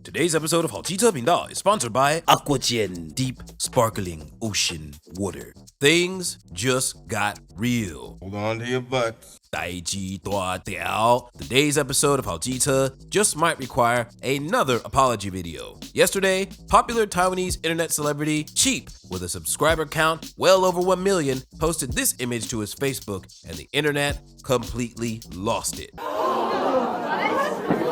Today's episode of 好机车频道 is sponsored by Aquagen Deep Sparkling Ocean Water. Things just got real. Hold on to your butts. 代志大条. Today's episode of 好机车 just might require another apology video. Yesterday, popular Taiwanese internet celebrity Cheap, with a subscriber count well over 1 million, posted this image to his Facebook, and the internet completely lost it.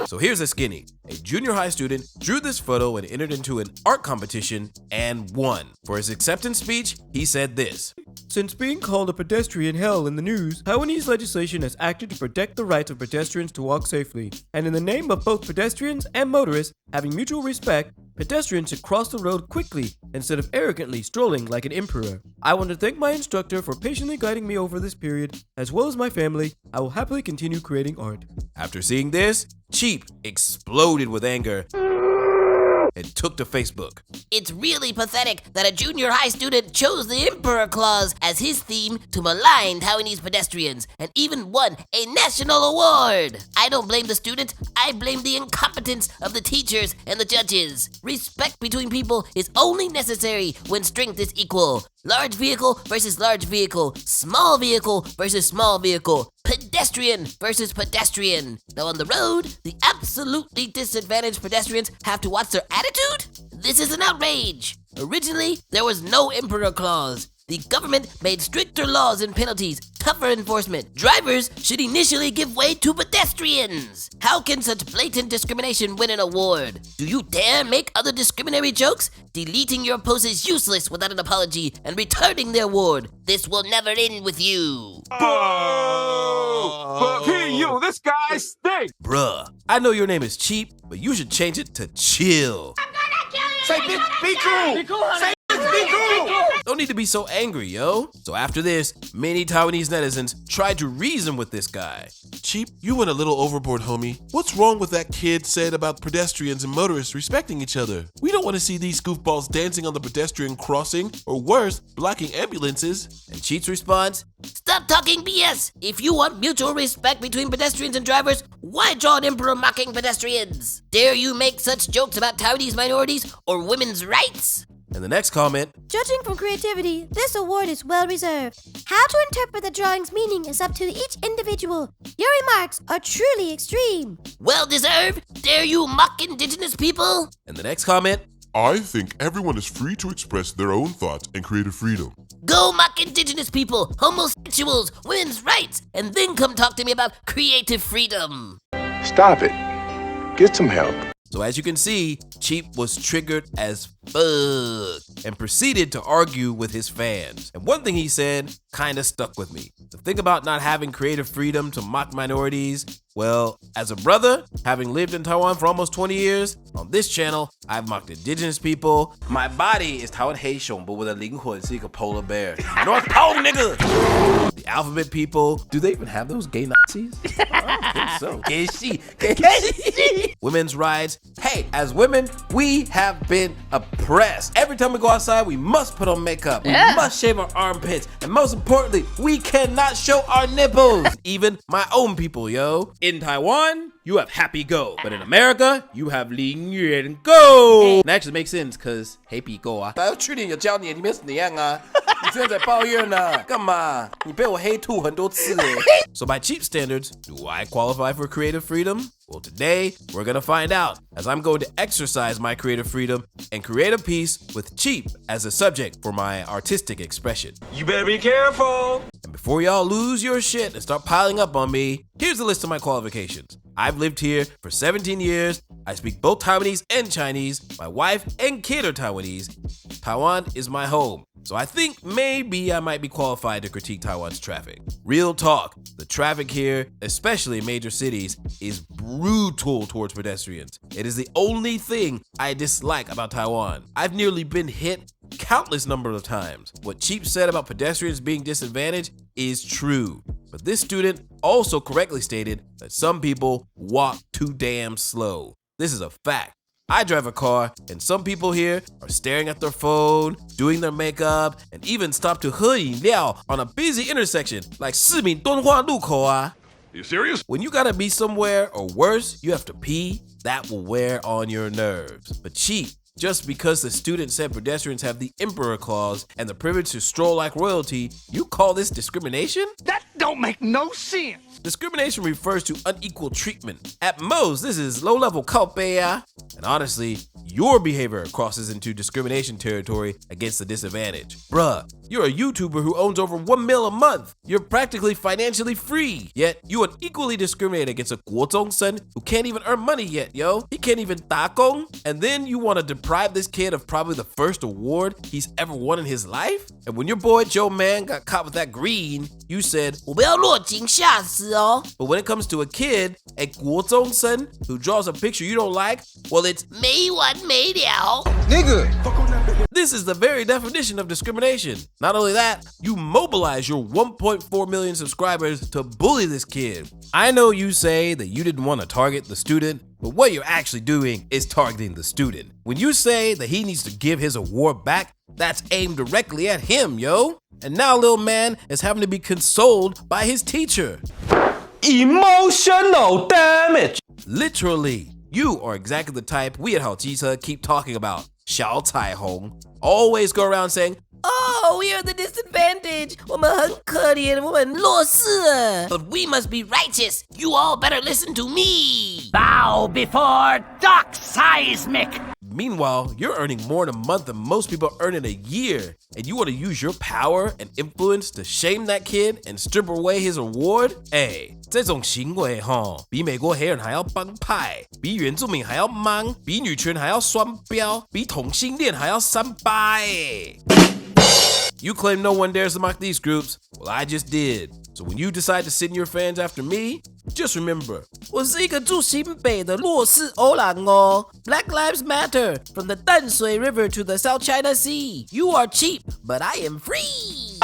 So here's a skinny. A junior high student drew this photo and entered into an art competition and won. For his acceptance speech, he said this. Since being called a pedestrian hell in the news, Taiwanese legislation has acted to protect the rights of pedestrians to walk safely. And in the name of both pedestrians and motorists having mutual respect, pedestrians should cross the road quickly instead of arrogantly strolling like an emperor. I want to thank my instructor for patiently guiding me over this period, as well as my family. I will happily continue creating art. After seeing this, Cheap exploded with anger and took to Facebook. It's really pathetic that a junior high student chose the Emperor Clause as his theme to malign Taiwanese pedestrians and even won a national award. I don't blame the student, I blame the incompetence of the teachers and the judges. Respect between people is only necessary when strength is equal. Large vehicle versus large vehicle, small vehicle versus small vehicle, pedestrian versus pedestrian. Now on the road, the absolutely disadvantaged pedestrians have to watch their attitude? This is an outrage. Originally, there was no Emperor Clause. The government made stricter laws and penalties, tougher enforcement. Drivers should initially give way to pedestrians. How can such blatant discrimination win an award? Do you dare make other discriminatory jokes? Deleting your post is useless without an apology and returning the award. This will never end with you. But you, this guy stinks. Bruh, I know your name is Cheap, but you should change it to Chill. I'm gonna kill you! Say, bitch, be cool. Be cool, honey. Say, bitch, be cool. Don't need to be so angry, yo. So after this, many Taiwanese netizens tried to reason with this guy. Cheap, you went a little overboard, homie. What's wrong with that kid said about pedestrians and motorists respecting each other? We don't want to see these goofballs dancing on the pedestrian crossing, or worse, blocking ambulances. And Cheap's response? Stop talking BS! If you want mutual respect between pedestrians and drivers, why draw an emperor mocking pedestrians? Dare you make such jokes about Taiwanese minorities or women's rights? And the next comment, Judging from creativity, this award is well reserved. How to interpret the drawing's meaning is up to each individual. Your remarks are truly extreme. Well deserved? Dare you mock indigenous people? and the next comment, I think everyone is free to express their own thoughts and creative freedom. Go mock indigenous people, homosexuals, women's rights, and then come talk to me about creative freedom. Stop it. Get some help. So as you can see, Cheap was triggered as fuck and proceeded to argue with his fans. And one thing he said kinda stuck with me. The thing about not having creative freedom to mock minorities, well, as a brother, having lived in Taiwan for almost 20 years, on this channel, I've mocked indigenous people. My body is Taiwan 黑熊, but with a 灵魂是一个 polar bear. North Pole, nigga! The alphabet people, do they even have those gay Nazis? I don't think so. Gay she. Women's rights. Hey, as women, we have been oppressed. Every time we go outside, we must put on makeup. We must shave our armpits. And most importantly, we cannot show our nipples. Even my own people, yo. In Taiwan, you have happy go. But in America, you have 零元 go. And actually makes sense, cause happy go 啊。但去年有教你，你们是怎样啊？你现在在抱怨呢？干嘛？你被我黑吐很多次耶。So by Cheap standards, do I qualify for creative freedom? Well, today, we're gonna find out, as I'm going to exercise my creative freedom and create a piece with Cheap as a subject for my artistic expression. You better be careful. And before y'all lose your shit and start piling up on me, here's a list of my qualifications. I've lived here for 17 years. I speak both Taiwanese and Chinese. My wife and kid are Taiwanese. Taiwan is my home. So I think maybe I might be qualified to critique Taiwan's traffic. Real talk, the traffic here, especially in major cities, is brutal towards pedestrians. It is the only thing I dislike about Taiwan. I've nearly been hit countless number of times. What Cheap said about pedestrians being disadvantaged is true. But this student also correctly stated that some people walk too damn slow. This is a fact. I drive a car, and some people here are staring at their phone, doing their makeup, and even stop to 喝饮料 on a busy intersection like 市民敦化路口啊. You serious? When you gotta be somewhere, or worse, you have to pee, that will wear on your nerves. But Cheap, just because the student said pedestrians have the emperor clause and the privilege to stroll like royalty, you call this discrimination? That don't make no sense. Discrimination refers to unequal treatment. At most, this is low-level kalpeya. And honestly, your behavior crosses into discrimination territory against the disadvantaged. Bruh, you're a YouTuber who owns over 1 mil a month. You're practically financially free. Yet, you unequally discriminate against a Guozong son who can't even earn money yet, yo. He can't even takong. And then you want to deprive this kid of probably the first award he's ever won in his life? And when your boy Joe Man got caught with that green, you said, 我不要落井下石哦。 but when it comes to a kid, a Guozong son who draws a picture you don't like, well, it's 没完没了。 This is the very definition of discrimination. Not only that, you mobilize your 1.4 million subscribers to bully this kid. I know you say that you didn't want to target the student, but what you're actually doing is targeting the student. When you say that he needs to give his award back, that's aimed directly at him, yo. And now Lil Man is having to be consoled by his teacher. Emotional damage. Literally, you are exactly the type we at 好机车 keep talking about. 小彩虹 always go around saying, Oh, we are the disadvantaged. 我们很可怜，我们很弱势。But we must be righteous. You all better listen to me. Bow before Doc Seismic. Meanwhile, you're earning more in a month than most people earn in a year, and you want to use your power and influence to shame that kid and strip away his award? Hey, 这种行为比美国黑人还要帮派，比原住民还要忙，比女权还要双标，比同性恋还要三八。You claim no one dares to mock these groups. Well, I just did. So when you decide to send your fans after me, just remember, 我是一个住新北的弱势欧郎哦。Black lives matter from the 淡水 River to the South China Sea. You are cheap, but I am free.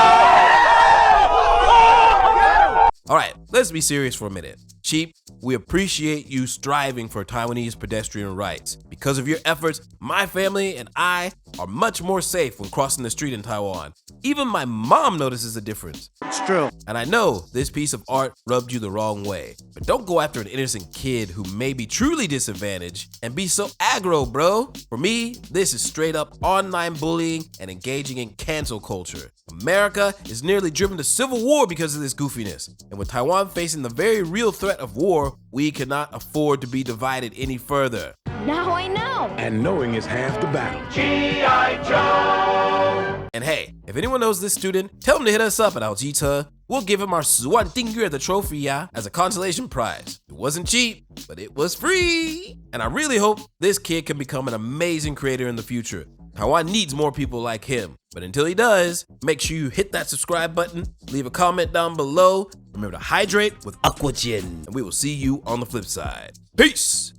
all right, let's be serious for a minute. Cheap, we appreciate you striving for Taiwanese pedestrian rights. Because of your efforts, my family and I are much more safe when crossing the street in Taiwan. Even my mom notices a difference. It's true. And I know this piece of art rubbed you the wrong way. But don't go after an innocent kid who may be truly disadvantaged and be so aggro, bro. For me, this is straight up online bullying and engaging in cancel culture. America is nearly driven to civil war because of this goofiness. And with Taiwan facing the very real threat of war, we cannot afford to be divided any further. Now I know. And knowing is half the battle. G.I. Joe. And hey, if anyone knows this student, tell him to hit us up at 好机车. We'll give him our 10万订阅 the trophy as a consolation prize. It wasn't cheap, but it was free. And I really hope this kid can become an amazing creator in the future. Taiwan needs more people like him. But until he does, make sure you hit that subscribe button, leave a comment down below. Remember to hydrate with Aquagen, and we will see you on the flip side. Peace!